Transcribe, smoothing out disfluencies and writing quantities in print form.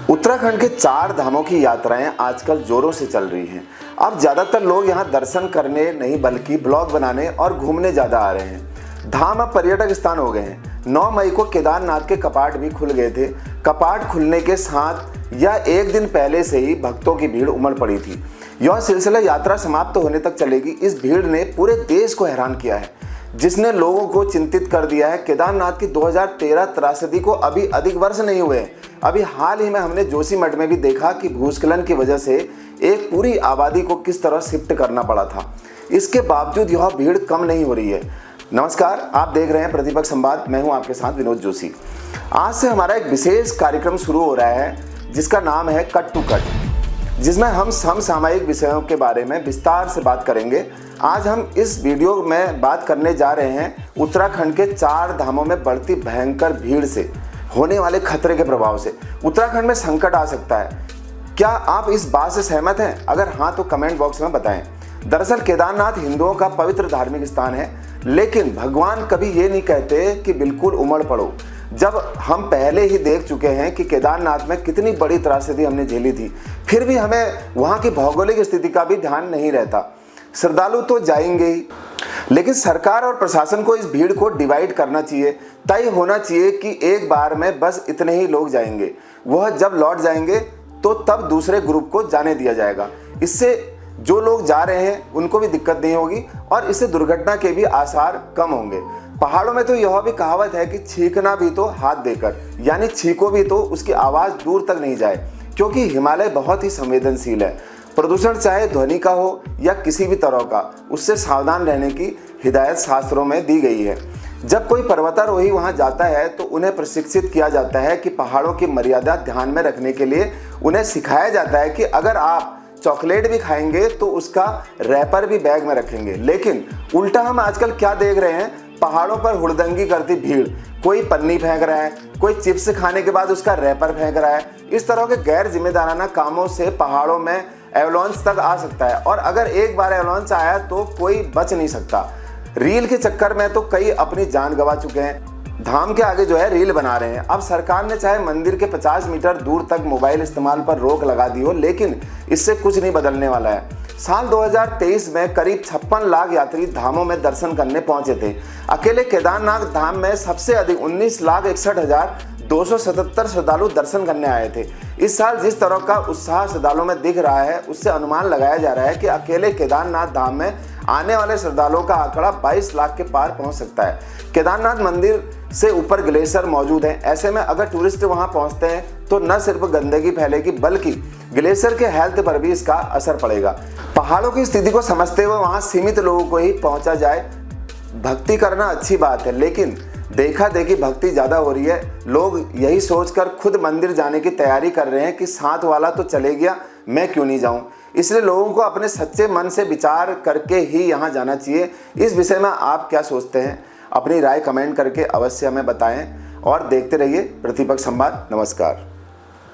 उत्तराखंड के 4 धामों की यात्राएं आजकल जोरों से चल रही हैं। अब ज़्यादातर लोग यहां दर्शन करने नहीं बल्कि ब्लॉग बनाने और घूमने ज़्यादा आ रहे हैं। धाम अब पर्यटक स्थान हो गए हैं। 9 मई को केदारनाथ के कपाट भी खुल गए थे। कपाट खुलने के साथ या एक दिन पहले से ही भक्तों की भीड़ उमड़ पड़ी थी। यह सिलसिला यात्रा समाप्त होने तक चलेगी। इस भीड़ ने पूरे देश को हैरान किया है, जिसने लोगों को चिंतित कर दिया है। केदारनाथ की 2013 त्रासदी को अभी अधिक वर्ष नहीं हुए। अभी हाल ही में हमने जोशीमठ में भी देखा कि भूस्खलन की वजह से एक पूरी आबादी को किस तरह शिफ्ट करना पड़ा था। इसके बावजूद यह भीड़ कम नहीं हो रही है। नमस्कार, आप देख रहे हैं प्रतिपक्ष संवाद। मैं हूं आपके साथ विनोद जोशी। आज से हमारा एक विशेष कार्यक्रम शुरू हो रहा है जिसका नाम है कट टू कट, जिसमें हम समसामयिक विषयों के बारे में विस्तार से बात करेंगे। आज हम इस वीडियो में बात करने जा रहे हैं उत्तराखंड के 4 धामों में बढ़ती भयंकर भीड़ से होने वाले खतरे के प्रभाव से। उत्तराखंड में संकट आ सकता है। क्या आप इस बात से सहमत हैं? अगर हाँ तो कमेंट बॉक्स में बताएं। दरअसल केदारनाथ हिंदुओं का पवित्र धार्मिक स्थान है, लेकिन भगवान कभी ये नहीं कहते कि बिल्कुल उमड़ पड़ो। जब हम पहले ही देख चुके हैं कि केदारनाथ में कितनी बड़ी त्रासदी हमने झेली थी, फिर भी हमें वहाँ की भौगोलिक स्थिति का भी ध्यान नहीं रहता। श्रद्धालु तो जाएंगे ही, लेकिन सरकार और प्रशासन को इस भीड़ को डिवाइड करना चाहिए। तय होना चाहिए कि एक बार में बस इतने ही लोग जाएंगे। वह जब लौट जाएंगे तो तब दूसरे ग्रुप को जाने दिया जाएगा। इससे जो लोग जा रहे हैं उनको भी दिक्कत नहीं होगी और इससे दुर्घटना के भी आसार कम होंगे। पहाड़ों में तो यह भी कहावत है कि छींकना भी तो हाथ देकर, यानी छींको भी तो उसकी आवाज़ दूर तक नहीं जाए, क्योंकि हिमालय बहुत ही संवेदनशील है। प्रदूषण चाहे ध्वनि का हो या किसी भी तरह का, उससे सावधान रहने की हिदायत शास्त्रों में दी गई है। जब कोई पर्वतारोही वहां जाता है तो उन्हें प्रशिक्षित किया जाता है कि पहाड़ों की मर्यादा ध्यान में रखने के लिए उन्हें सिखाया जाता है कि अगर आप चॉकलेट भी खाएंगे तो उसका रैपर भी बैग में रखेंगे। लेकिन उल्टा हम आजकल क्या देख रहे हैं? पहाड़ों पर हुड़दंगी करती भीड़। कोई पन्नी फेंक रहा है, कोई चिप्स खाने के बाद उसका रैपर फेंक रहा है। इस तरह के गैर जिम्मेदाराना कामों से पहाड़ों में एवलांच तक आ सकता है, और अगर एक बार एवलांच आया तो कोई बच नहीं सकता। रील के चक्कर में तो कई अपनी जान गंवा चुके हैं। धाम के आगे जो है रील बना रहे हैं। अब सरकार ने चाहे मंदिर के 50 मीटर दूर तक मोबाइल इस्तेमाल पर रोक लगा दी हो, लेकिन इससे कुछ नहीं बदलने वाला है। साल 2023 में करीब 56 लाख यात्री धामों में दर्शन करने पहुंचे थे। अकेले केदारनाथ धाम में सबसे अधिक 19,61,277 श्रद्धालु दर्शन करने आए थे। इस साल जिस तरह का उत्साह श्रद्धालुओं में दिख रहा है, उससे अनुमान लगाया जा रहा है कि अकेले केदारनाथ धाम में आने वाले श्रद्धालुओं का आंकड़ा 22 लाख के पार पहुंच सकता है। केदारनाथ मंदिर से ऊपर ग्लेशियर मौजूद है। ऐसे में अगर टूरिस्ट वहां पहुंचते हैं तो न सिर्फ गंदगी फैलेगी, बल्कि ग्लेशियर के हेल्थ पर भी इसका असर पड़ेगा। पहाड़ों की स्थिति को समझते हुए वहां सीमित लोगों को ही पहुंचा जाए। भक्ति करना अच्छी बात है, लेकिन देखा देखी भक्ति ज्यादा हो रही है। लोग यही सोचकर खुद मंदिर जाने की तैयारी कर रहे हैं कि साथ वाला तो चले गया, मैं क्यों नहीं जाऊं। इसलिए लोगों को अपने सच्चे मन से विचार करके ही यहाँ जाना चाहिए। इस विषय में आप क्या सोचते हैं? अपनी राय कमेंट करके अवश्य हमें बताएं और देखते रहिए प्रतिपक्ष संवाद। नमस्कार।